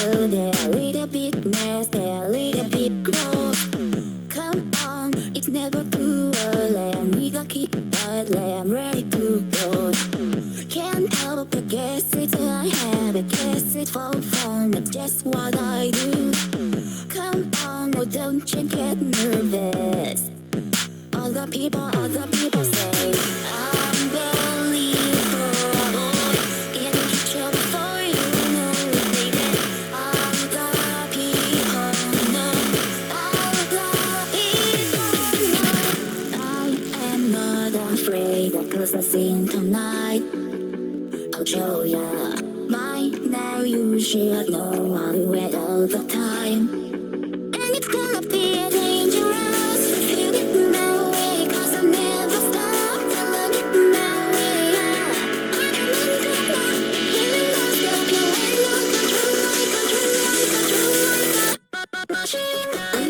good, they're a little bit nasty, a little bit gross. Come on, it's never too early. We got keep early, I'm ready to go. Can't help but guess it, I have it, guess it for fun, that's just what I do. Come on, oh don't you get nervous. Other people say unbelievable. In trouble for you know, baby. Other people know. Other people know. I am not afraid of cause I sing tonight. I'll show ya. By now you should know I'm wet all the time. And it's gonna be dangerous if you get my way, cause I'll never stop till I get my way. I'm in trouble, healing lost, stop you and you're control my machine gun.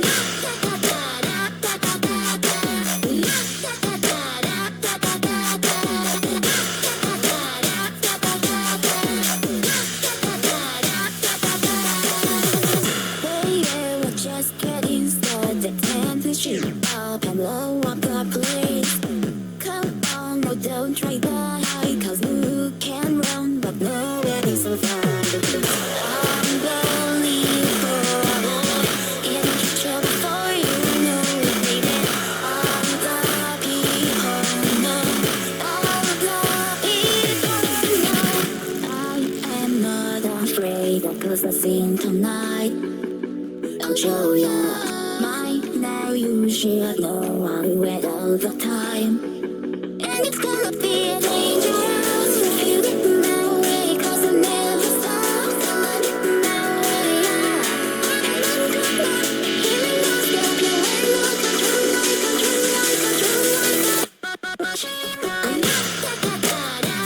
Just getting started, the temperature up and blow up the place. Come on, no don't try to hide, cause you can run but nobody survives. Unbelievable, in trouble for you know, baby. All the people know, all the people know. I am not afraid cause I sing tonight. I'll show ya. By now you should know I'm wet all the time. And it's gonna be dangerous if you get my way, cause I'll never stop till I get my way. I'm in trouble, healing lost, stop you and you're control my machine gun. I'm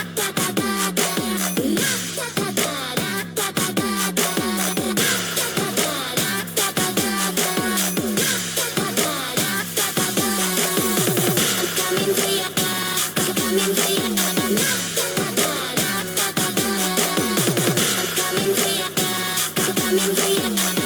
coming to ya.